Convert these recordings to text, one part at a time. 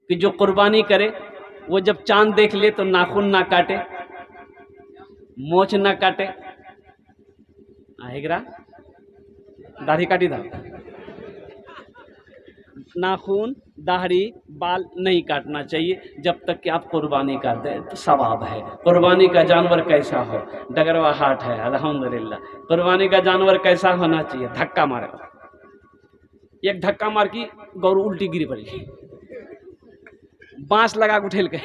کہ جو قربانی کرے وہ جب چاند دیکھ لے تو ناخن نہ کاٹے، مونچھ نہ کاٹے، آئے داڑھی کاٹی تھا، ناخن داڑھی بال نہیں کاٹنا چاہیے جب تک کہ آپ قربانی کر دیں تو ثواب ہے۔ قربانی کا جانور کیسا ہو، ڈگروا ہاٹ ہے الحمدللہ۔ قربانی کا جانور کیسا ہونا چاہیے، دھکا مارے، ایک دھکا مار کی گورو الٹی گری پڑی، بانس لگا کے اٹھیل کے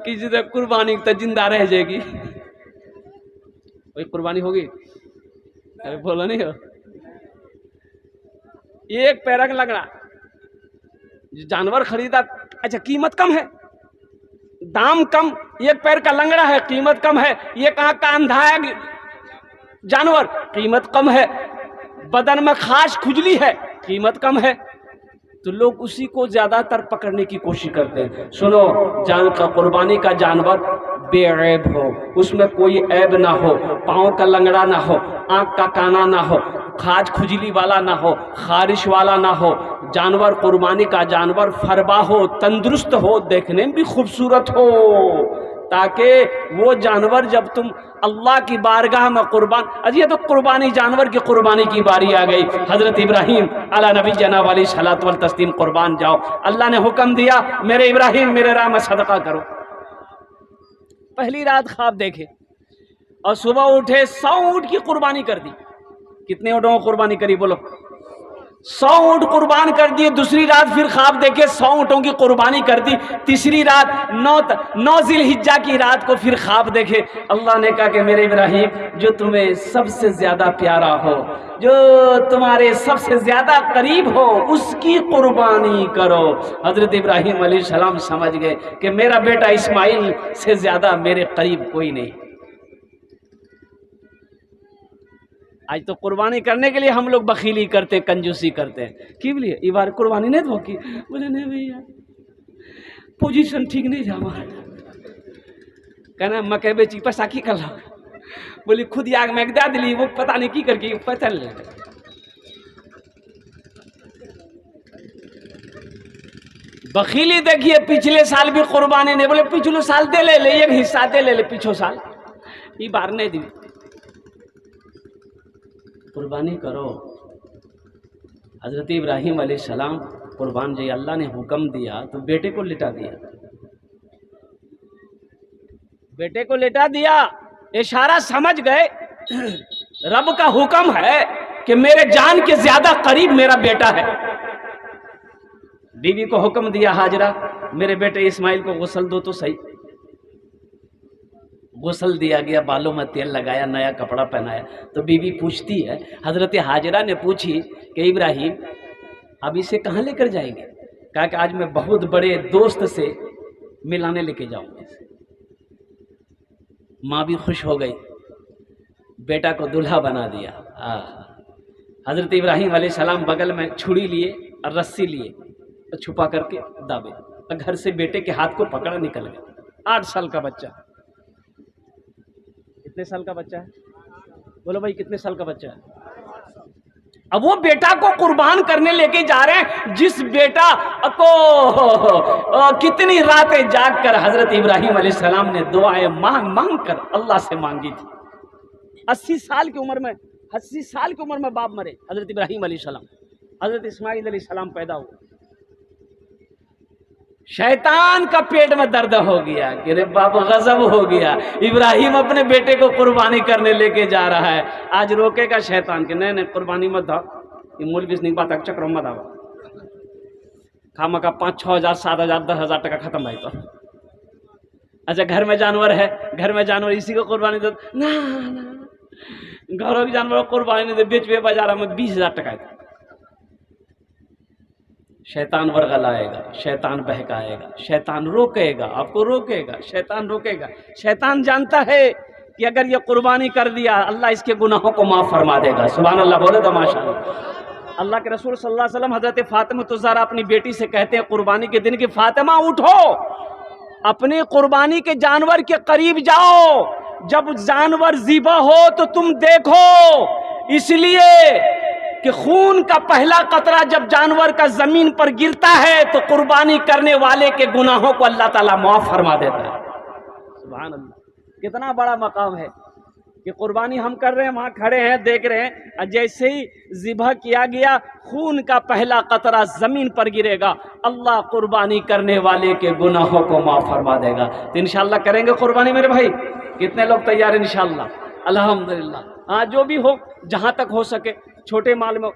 کسی سے قربانی تو زندہ رہ جائے گی، کوئی قربانی ہوگی؟ ارے بولو نہیں ہو، ایک پیرک لگڑا جانور خریدا، اچھا قیمت کم ہے، دام کم، ایک پیر کا لنگڑا ہے قیمت کم ہے، ایک آنکھ کا اندھا ہے جانور قیمت کم ہے، بدن میں خاص کھجلی ہے قیمت کم ہے، تو لوگ اسی کو زیادہ تر پکڑنے کی کوشش کرتے ہیں۔ سنو، جان کا قربانی کا جانور بے عیب ہو، اس میں کوئی عیب نہ ہو، پاؤں کا لنگڑا نہ ہو، آنکھ کا کانا نہ ہو، خاج کھجلی والا نہ ہو، خارش والا نہ ہو، جانور قربانی کا جانور فربا ہو، تندرست ہو، دیکھنے میں بھی خوبصورت ہو، تاکہ وہ جانور جب تم اللہ کی بارگاہ میں قربان، یہ تو قربانی جانور کی قربانی کی باری آ گئی۔ حضرت ابراہیم علی نبی جناب علیہ الصلوۃ والتسلیم قربان جاؤ، اللہ نے حکم دیا میرے ابراہیم میرے راہ میں صدقہ کرو۔ پہلی رات خواب دیکھے اور صبح اٹھے 100 اونٹ کی قربانی کر دی۔ کتنے اونٹوں کو قربانی کری بولو؟ 100 اونٹ قربان کر دیے۔ دوسری رات پھر خواب دیکھے 100 اونٹوں کی قربانی کر دی۔ تیسری رات 9 ذی الحجہ کی رات کو پھر خواب دیکھے، اللہ نے کہا کہ میرے ابراہیم جو تمہیں سب سے زیادہ پیارا ہو، جو تمہارے سب سے زیادہ قریب ہو، اس کی قربانی کرو۔ حضرت ابراہیم علیہ السلام سمجھ گئے کہ میرا بیٹا اسماعیل سے زیادہ میرے قریب کوئی نہیں۔ آج تو قربانی کرنے کے لیے ہم لوگ بخیلی کرتے ہیں، کنجوسی کرتے ہیں، کی بلیے یہ بار قربانی نہیں دھو کی بولے نہیں بھیا پوزیشن ٹھیک نہیں جا ہمارا، کہنا مکے بیچی پساکی کر لو، بولی خود آگ میں دا دلی وہ پتہ نہیں کی کر کے پتہ لے۔ بخیلی دیکھیے، پچھلے سال بھی قربانی نہیں، بولے پچھلے سال دے لے لے، ایک حصہ دے لے لے پچھو سال، یہ بار نہیں دی۔ قربانی کرو۔ حضرت ابراہیم علیہ السلام قربان جی اللہ نے حکم دیا تو بیٹے کو لٹا دیا، بیٹے کو لٹا دیا، اشارہ سمجھ گئے رب کا حکم ہے کہ میرے جان کے زیادہ قریب میرا بیٹا ہے۔ بیوی کو حکم دیا ہاجرہ میرے بیٹے اسماعیل کو غسل دو تو صحیح، غسل دیا گیا، بالوں میں تیل لگایا، نیا کپڑا پہنایا، تو بیوی پوچھتی ہے، حضرت ہاجرہ نے پوچھی کہ ابراہیم اب اسے کہاں لے کر جائیں گے؟ کہا کہ آج میں بہت بڑے دوست سے ملانے لے کے جاؤں گا۔ ماں بھی خوش ہو گئی، بیٹا کو دلہا بنا دیا۔ حضرت ابراہیم علیہ السلام بغل میں چھڑی لیے اور رسی لیے، چھپا کر کے دابے، اور گھر سے بیٹے کے ہاتھ کو پکڑا نکل گیا۔ 8 سال کا بچہ، کتنے سال کا بچہ ہے بولو بھائی، کتنے سال کا بچہ ہے؟ اب وہ بیٹا کو قربان کرنے لے کے جا رہے ہیں، جس بیٹا کو کتنی راتیں جاگ کر حضرت ابراہیم علیہ السلام نے دعائیں مانگ مانگ کر اللہ سے مانگی تھی۔ 80 سال کی عمر میں باپ مرے، حضرت ابراہیم علیہ السلام، حضرت اسماعیل علیہ السلام پیدا ہوئے۔ شیطان کا پیٹ میں درد ہو گیا کہ رے باپ غضب ہو گیا، ابراہیم اپنے بیٹے کو قربانی کرنے لے کے جا رہا ہے، آج روکے گا شیطان کہ نہیں قربانی مت داؤ، یہ مولوی نہیں بات چکروں مت آؤ، کھاما کا 5-6 ہزار 7 ہزار 10 ہزار ٹکا ختم بھائی تو اچھا گھر میں جانور ہے، گھر میں جانور اسی کو قربانی دو نا، گھروں کے جانور کو قربانی نہیں دے، بیچ پہ بازار میں 20 ہزار ٹکا ہے۔ شیطان ورغلائے گا، شیطان بہکائے گا، شیطان روکے گا، آپ کو روکے گا، شیطان روکے گا۔ شیطان جانتا ہے کہ اگر یہ قربانی کر دیا اللہ اس کے گناہوں کو معاف فرما دے گا۔ سبحان اللہ بولے تو ماشاءاللہ۔ اللہ کے رسول صلی اللہ علیہ وسلم حضرت فاطمہ الزہرا اپنی بیٹی سے کہتے ہیں قربانی کے دن کہ فاطمہ اٹھو، اپنی قربانی کے جانور کے قریب جاؤ، جب جانور ذبح ہو تو تم دیکھو، اس لیے کہ خون کا پہلا قطرہ جب جانور کا زمین پر گرتا ہے تو قربانی کرنے والے کے گناہوں کو اللہ تعالیٰ معاف فرما دیتا ہے۔ سبحان اللہ، کتنا بڑا مقام ہے کہ قربانی ہم کر رہے ہیں، وہاں کھڑے ہیں دیکھ رہے ہیں، اور جیسے ہی ذبح کیا گیا خون کا پہلا قطرہ زمین پر گرے گا، اللہ قربانی کرنے والے کے گناہوں کو معاف فرما دے گا۔ تو انشاءاللہ کریں گے قربانی میرے بھائی؟ کتنے لوگ تیار ہیں انشاءاللہ؟ الحمدللہ۔ ہاں جو بھی ہو، جہاں تک ہو سکے، چھوٹے مال میں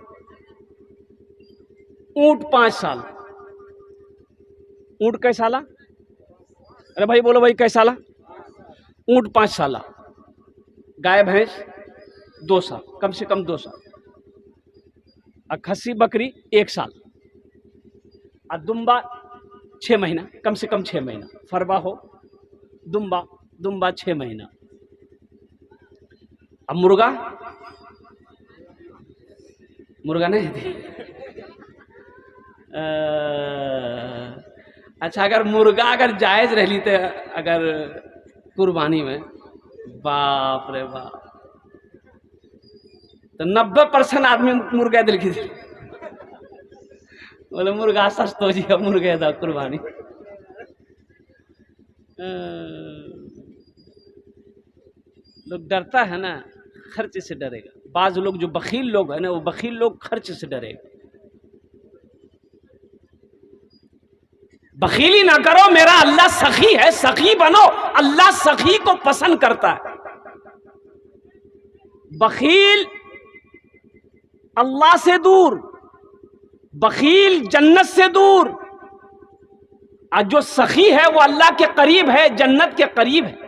اونٹ 5 سال۔ اونٹ کئی سالہ؟ ارے بھائی بولو بھائی، کئی سالہ؟ اونٹ 5 سالہ، گائے بھینس 2 سال، کم سے کم 2 سال، اور کھسی بکری 1 سال، اور دمبا 6 مہینہ، کم سے کم 6 مہینہ، فربا ہو، دمبا 6 مہینہ۔ اب مرغا نہیں تھی۔ اچھا، اگر مرغا اگر جائز رہ لیتے اگر قربانی میں، باپ رے باپ، تو 90% آدمی مرغا دل کی تھی، بولے مرغا سست ہو جی، مرغا دا قربانی۔ لوگ ڈرتا ہے نا، خرچ سے ڈرے گا۔ بعض لوگ جو بخیل لوگ ہیں نا، وہ بخیل لوگ خرچ سے ڈرے گا۔ بخیلی نہ کرو، میرا اللہ سخی ہے، سخی بنو، اللہ سخی کو پسند کرتا ہے۔ بخیل اللہ سے دور، بخیل جنت سے دور، اور جو سخی ہے وہ اللہ کے قریب ہے، جنت کے قریب ہے۔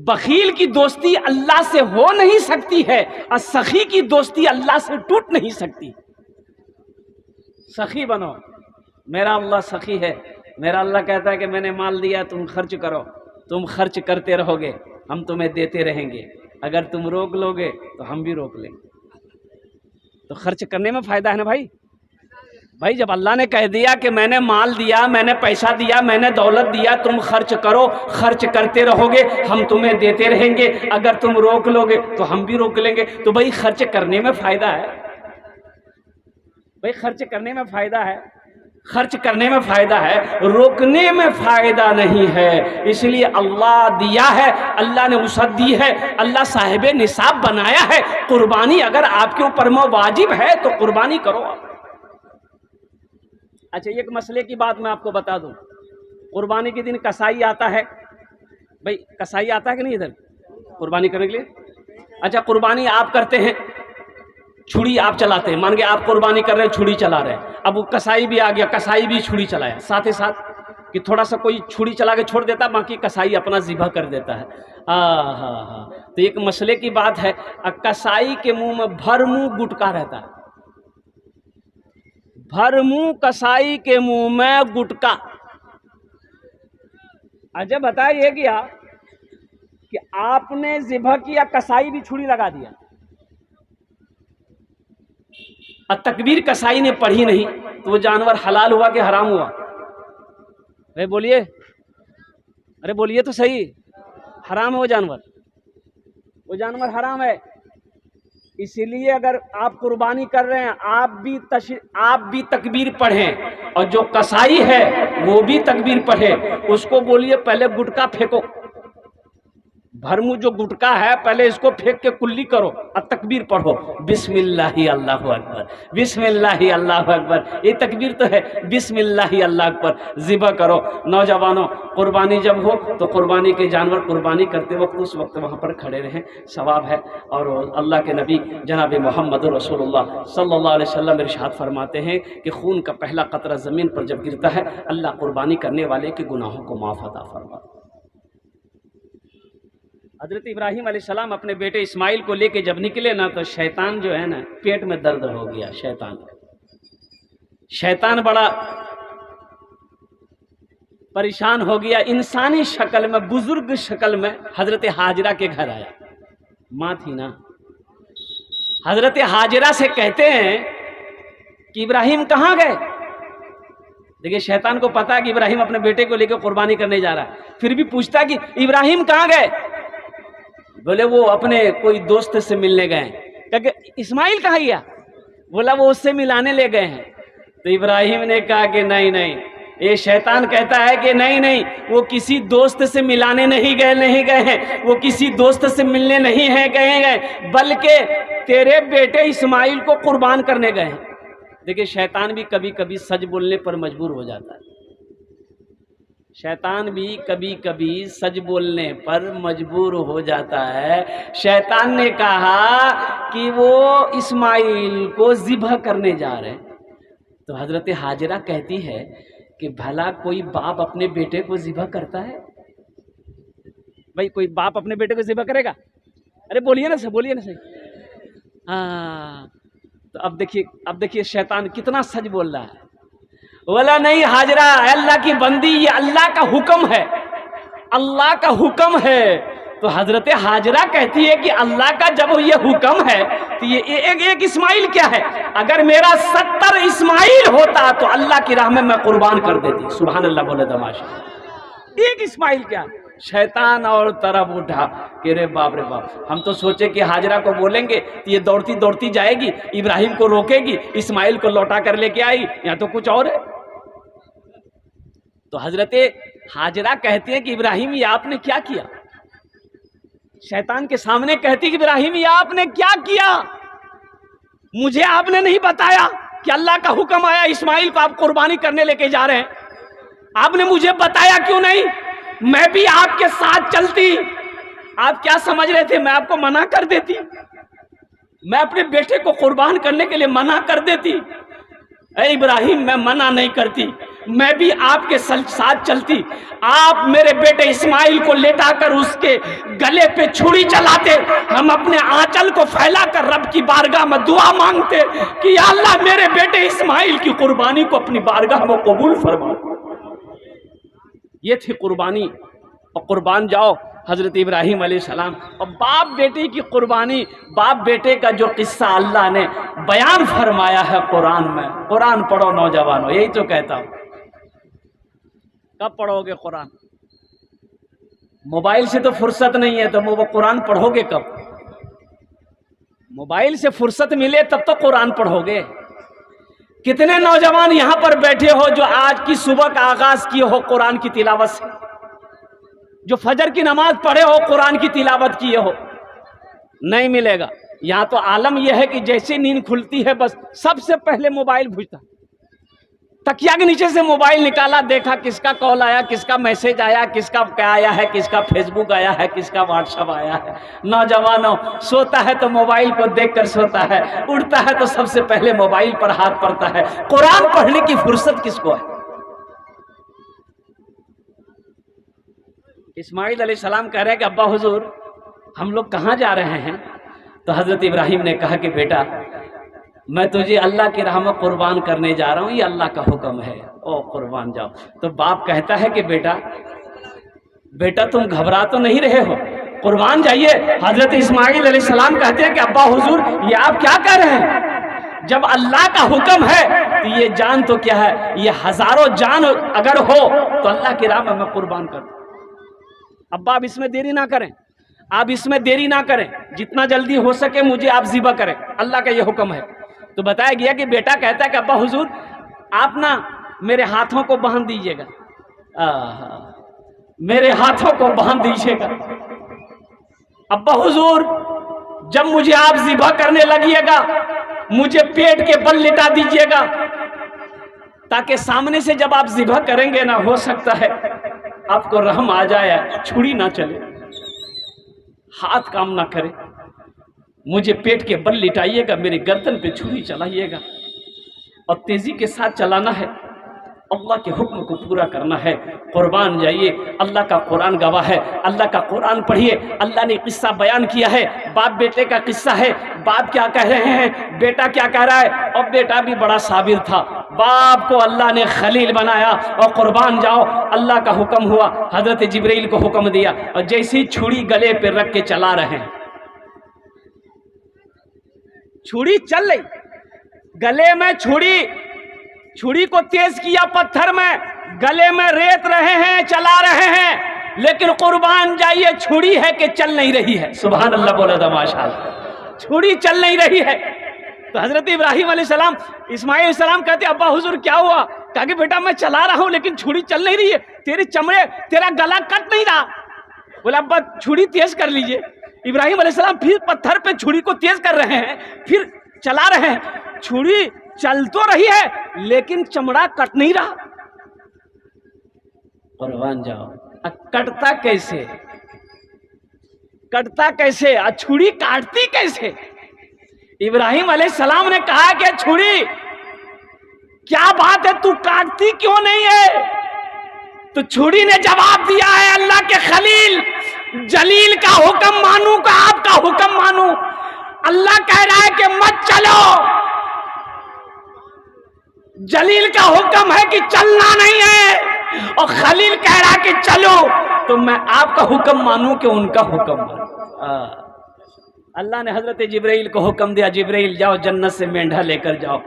بخیل کی دوستی اللہ سے ہو نہیں سکتی ہے، اور سخی کی دوستی اللہ سے ٹوٹ نہیں سکتی۔ سخی بنو، میرا اللہ سخی ہے۔ میرا اللہ کہتا ہے کہ میں نے مال دیا، تم خرچ کرو، تم خرچ کرتے رہو گے، ہم تمہیں دیتے رہیں گے۔ اگر تم روک لو گے تو ہم بھی روک لیں گے۔ تو خرچ کرنے میں فائدہ ہے نا بھائی۔ بھائی جب اللہ نے کہہ دیا کہ میں نے مال دیا، میں نے پیسہ دیا، میں نے دولت دیا، تم خرچ کرو، خرچ کرتے رہو گے، ہم تمہیں دیتے رہیں گے، اگر تم روک لو گے تو ہم بھی روک لیں گے۔ تو بھائی خرچ کرنے میں فائدہ ہے، بھائی خرچ کرنے میں فائدہ ہے، خرچ کرنے میں فائدہ ہے، روکنے میں فائدہ نہیں ہے۔ اس لیے اللہ دیا ہے، اللہ نے وسعت دی ہے، اللہ صاحب نصاب بنایا ہے۔ قربانی اگر آپ کے اوپر میں واجب ہے تو قربانی کرو۔ اچھا، ایک مسئلے کی بات میں آپ کو بتا دوں، قربانی کے دن کسائی آتا ہے، بھائی کسائی آتا ہے کہ نہیں ادھر قربانی کرنے کے لیے؟ اچھا، قربانی آپ کرتے ہیں، چھڑی آپ چلاتے ہیں، مان کے آپ قربانی کر رہے ہیں، چھڑی چلا رہے ہیں، اب وہ کسائی بھی آ گیا، کسائی بھی چھڑی چلایا، ساتھ ہی ساتھ کہ تھوڑا سا کوئی چھڑی چلا کے چھوڑ دیتا، باقی کسائی اپنا ذبح کر دیتا ہے۔ ہاں، تو ایک مسئلے کی بات ہے، کسائی کے منہ میں بھر منہ گٹکا رہتا ہے، بھر منہ کسائی کے منہ میں گٹکا۔ اچھا بتائیے کیا کہ آپ نے ذبح کیا، کسائی بھی چھڑی لگا دیا، اور تکبیر کسائی نے پڑھی نہیں، تو وہ جانور حلال ہوا کہ حرام ہوا؟ ارے بولیے، ارے بولیے تو صحیح، حرام ہے وہ جانور حرام ہے۔ اسی لیے اگر آپ قربانی کر رہے ہیں، آپ بھی تکبیر پڑھیں، اور جو کسائی ہے وہ بھی تکبیر پڑھے، اس کو بولیے پہلے گٹکا پھینکو، بھرمو جو گٹکا ہے پہلے اس کو پھینک کے کلی کرو اور تکبیر پڑھو، بسم اللہ اللہ اکبر، بسم اللہ اللہ اکبر، یہ تکبیر تو ہے، بسم اللہ اللہ اکبر، ذبح کرو۔ نوجوانوں، قربانی جب ہو تو قربانی کے جانور قربانی کرتے وقت اس وقت وہاں پر کھڑے رہیں، ثواب ہے۔ اور اللہ کے نبی جناب محمد رسول اللہ صلی اللہ علیہ وسلم ارشاد فرماتے ہیں کہ خون کا پہلا قطرہ زمین پر جب گرتا ہے، اللہ قربانی کرنے والے کے گناہوں کو معاف عطا فرماتا ہے۔ حضرت ابراہیم علیہ السلام اپنے بیٹے اسماعیل کو لے کے جب نکلے نا، تو شیطان جو ہے نا پیٹ میں درد ہو گیا، شیطان بڑا پریشان ہو گیا، انسانی شکل میں، بزرگ شکل میں حضرت حاجرہ کے گھر آیا، ماں تھی نا۔ حضرت حاجرہ سے کہتے ہیں کہ ابراہیم کہاں گئے؟ دیکھیں شیطان کو پتا ہے کہ ابراہیم اپنے بیٹے کو لے کے قربانی کرنے جا رہا ہے، پھر بھی پوچھتا کہ ابراہیم کہاں گئے؟ بولے وہ اپنے کوئی دوست سے ملنے گئے۔ کہ اسماعیل کہاں گیا؟ بولا وہ اس سے ملانے لے گئے ہیں. تو ابراہیم نے کہا کہ نہیں نہیں، یہ شیطان کہتا ہے کہ نہیں نہیں، وہ کسی دوست سے ملانے نہیں گئے ہیں، وہ کسی دوست سے ملنے نہیں ہیں گئے، بلکہ تیرے بیٹے اسماعیل کو قربان کرنے گئے ہیں. دیکھیں شیطان بھی کبھی کبھی سچ بولنے پر مجبور ہو جاتا ہے. شیطان بھی کبھی کبھی سچ بولنے پر مجبور ہو جاتا ہے. شیطان نے کہا کہ وہ اسماعیل کو ذبح کرنے جا رہے ہیں. تو حضرت ہاجرہ کہتی ہے کہ بھلا کوئی باپ اپنے بیٹے کو ذبح کرتا ہے؟ بھائی کوئی باپ اپنے بیٹے کو ذبح کرے گا؟ ارے بولیے نا صحیح. ہاں تو اب دیکھیے شیطان کتنا سچ بول رہا ہے. بولا نہیں ہاجرہ، اے اللہ کی بندی، یہ اللہ کا حکم ہے، اللہ کا حکم ہے. تو حضرت ہاجرہ کہتی ہے کہ اللہ کا جب یہ حکم ہے تو یہ ایک اسماعیل کیا ہے؟ اگر میرا 70 اسماعیل ہوتا تو اللہ کی راہ میں قربان کر دیتی. سبحان اللہ بولے تماشا. ایک اسماعیل کیا؟ شیطان اور طرف اٹھا کہ رے باپ، ہم تو سوچے کہ ہاجرہ کو بولیں گے تو یہ دوڑتی دوڑتی جائے گی، ابراہیم کو روکے گی، اسماعیل کو لوٹا کر لے کے آئی، یا تو کچھ اور ہے. تو حضرت ہاجرہ کہتے ہیں کہ ابراہیم یہ آپ نے کیا کیا؟ شیطان کے سامنے کہتی کہ ابراہیم یہ آپ نے کیا کیا؟ مجھے آپ نے نہیں بتایا کہ اللہ کا حکم آیا اسماعیل کو آپ قربانی کرنے لے کے جا رہے ہیں. آپ نے مجھے بتایا کیوں نہیں؟ میں بھی آپ کے ساتھ چلتی. آپ کیا سمجھ رہے تھے میں آپ کو منع کر دیتی؟ میں اپنے بیٹے کو قربان کرنے کے لیے منع کر دیتی؟ اے ابراہیم میں منع نہیں کرتی، میں بھی آپ کے ساتھ چلتی. آپ میرے بیٹے اسماعیل کو لیٹا کر اس کے گلے پہ چھری چلاتے، ہم اپنے آنچل کو پھیلا کر رب کی بارگاہ میں دعا مانگتے کہ یا اللہ میرے بیٹے اسماعیل کی قربانی کو اپنی بارگاہ میں قبول فرما. یہ تھی قربانی. اور قربان جاؤ حضرت ابراہیم علیہ السلام. اور باپ بیٹے کی قربانی، باپ بیٹے کا جو قصہ اللہ نے بیان فرمایا ہے قرآن میں. قرآن پڑھو نوجوانوں، یہی تو کہتا ہوں. کب پڑھو گے قرآن؟ موبائل سے تو فرصت نہیں ہے تو وہ قرآن پڑھو گے کب؟ موبائل سے فرصت ملے تب تو قرآن پڑھو گے. کتنے نوجوان یہاں پر بیٹھے ہو جو آج کی صبح کا آغاز کیے ہو قرآن کی تلاوت سے، جو فجر کی نماز پڑھے ہو قرآن کی تلاوت کیے ہو؟ نہیں ملے گا. یہاں تو عالم یہ ہے کہ جیسے نیند کھلتی ہے بس سب سے پہلے موبائل بھجتا، تکیا کے نیچے سے موبائل نکالا، دیکھا کس کا کال آیا، کس کا میسج آیا، کس کا کیا آیا ہے، کس کا فیس بک آیا ہے، کس کا واٹس ایپ آیا ہے. نوجوانوں سوتا ہے تو موبائل کو دیکھ کر سوتا ہے، اٹھتا ہے تو سب سے پہلے موبائل پر ہاتھ پڑتا ہے. قرآن پڑھنے کی فرصت کس کو ہے؟ اسماعیل علیہ السلام کہہ رہے ہیں کہ ابا حضور ہم لوگ کہاں جا رہے ہیں؟ تو حضرت ابراہیم نے کہا کہ بیٹا میں تجھے اللہ کی راہ میں قربان کرنے جا رہا ہوں، یہ اللہ کا حکم ہے، او قربان جاؤ. تو باپ کہتا ہے کہ بیٹا تم گھبرا تو نہیں رہے ہو، قربان جائیے. حضرت اسماعیل علیہ السلام کہتے ہیں کہ ابا حضور یہ آپ کیا کہہ رہے ہیں؟ جب اللہ کا حکم ہے تو یہ جان تو کیا ہے، یہ ہزاروں جان اگر ہو تو اللہ کی راہ میں قربان کروں. ابا آپ اس میں دیری نہ کریں، آپ اس میں دیری نہ کریں، جتنا جلدی ہو سکے مجھے آپ ذبح کریں، اللہ کا یہ حکم ہے. تو بتایا گیا کہ بیٹا کہتا ہے کہ ابا حضور آپ نا میرے ہاتھوں کو باندھ دیجئے گا، میرے ہاتھوں کو باندھ دیجئے گا. ابا حضور جب مجھے آپ ذبح کرنے لگیے گا مجھے پیٹ کے بل لٹا دیجئے گا، تاکہ سامنے سے جب آپ ذبح کریں گے نا ہو سکتا ہے آپ کو رحم آ جائے، چھری نہ چلے، ہاتھ کام نہ کرے. مجھے پیٹ کے بل لٹائیے گا، میری گردن پہ چھری چلائیے گا، اور تیزی کے ساتھ چلانا ہے، اللہ کے حکم کو پورا کرنا ہے. قربان جائیے، اللہ کا قرآن گواہ ہے. اللہ کا قرآن پڑھیے. اللہ نے قصہ بیان کیا ہے، باپ بیٹے کا قصہ ہے. باپ کیا کہہ رہے ہیں، بیٹا کیا کہہ رہا ہے. اور بیٹا بھی بڑا صابر تھا، باپ کو اللہ نے خلیل بنایا. اور قربان جاؤ اللہ کا حکم ہوا، حضرت جبرائیل کو حکم دیا، اور جیسی چھری گلے پہ رکھ کے چلا رہے ہیں، چھری چل رہی، گلے میں چھری کو تیز کیا پتھر میں، گلے میں ریت رہے ہیں، چلا رہے ہیں، لیکن قربان جائیے چھری ہے کہ چل نہیں رہی ہے. سبحان اللہ بولا تھا ماشاءاللہ، چھری چل نہیں رہی ہے. تو تو حضرت ابراہیم علیہ السلام اسماعیل علیہ السلام کہتے ابا حضور کیا ہوا؟ کہا کہ بیٹا میں چلا رہا ہوں لیکن چھری چل نہیں رہی ہے، تیری چمڑے تیرا گلا کٹ نہیں رہا۔ بولا ابا چھری تیز کر لیجئے۔ ابراہیم علیہ السلام پھر پتھر پہ چھری کو تیز کر رہے ہیں، پھر چلا رہے ہیں، چھری چل تو رہی ہے لیکن چمڑا کٹ نہیں رہا۔ قربان جاؤ، کٹتا کیسے؟ کٹتا کیسے؟ چھری کاٹتی کیسے؟ ابراہیم علیہ السلام نے کہا کہ چھری کیا بات ہے، تو کاٹتی کیوں نہیں ہے؟ تو چھری نے جواب دیا ہے اللہ کے خلیل، جلیل کا حکم مانوں کا آپ کا حکم مانوں؟ اللہ کہہ رہا ہے کہ مت چلو، جلیل کا حکم ہے کہ چلنا نہیں ہے، اور خلیل کہہ رہا ہے کہ چلو، تو میں آپ کا حکم مانوں کہ ان کا حکم مانوں؟ اللہ نے حضرت جبرائیل کو حکم دیا، جبرائیل جاؤ جنت سے مینڈھا لے کر جاؤ،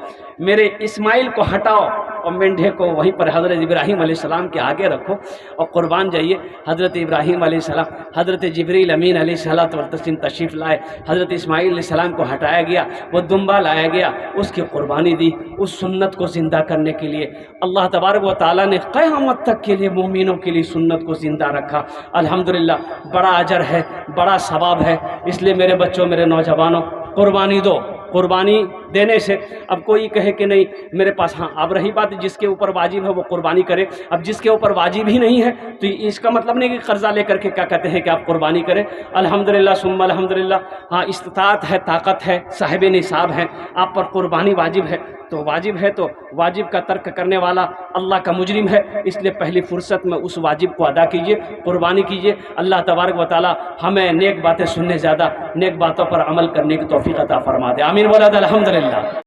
میرے اسماعیل کو ہٹاؤ اور مینڈھے کو وہیں پر حضرت ابراہیم علیہ السلام کے آگے رکھو اور قربان جائیے۔ حضرت ابراہیم علیہ السلام، حضرت جبرائیل امین علیہ الصلوۃ والتسلیم تشریف لائے، حضرت اسماعیل علیہ السلام کو ہٹایا گیا، وہ دمبا لایا گیا، اس کی قربانی دی اس سنت کو زندہ کرنے کے لیے۔ اللہ تبارک و تعالیٰ نے قیامت تک کے لیے مومنوں کے لیے سنت کو زندہ رکھا۔ الحمدللہ بڑا اجر ہے، بڑا ثواب ہے، اس لیے میرے بچوں، میرے نوجوانوں، قربانی دو۔ قربانی دینے سے اب کوئی کہے کہ نہیں میرے پاس، ہاں اب رہی بات جس کے اوپر واجب ہے وہ قربانی کرے، اب جس کے اوپر واجب ہی نہیں ہے تو اس کا مطلب نہیں کہ قرضہ لے کر کے کیا کہتے ہیں کہ آپ قربانی کریں۔ الحمدللہ ثم الحمدللہ، ہاں استطاعت ہے، طاقت ہے، صاحب نصاب ہے، آپ پر قربانی واجب ہے تو واجب ہے، تو واجب کا ترک کرنے والا اللہ کا مجرم ہے، اس لیے پہلی فرصت میں اس واجب کو ادا کیجئے، قربانی کیجئے۔ اللہ تبارک و تعالی ہمیں نیک باتیں سننے زیادہ نیک باتوں پر عمل کرنے کی توفیق عطا فرما دے، آمین ولاد الحمدللہ۔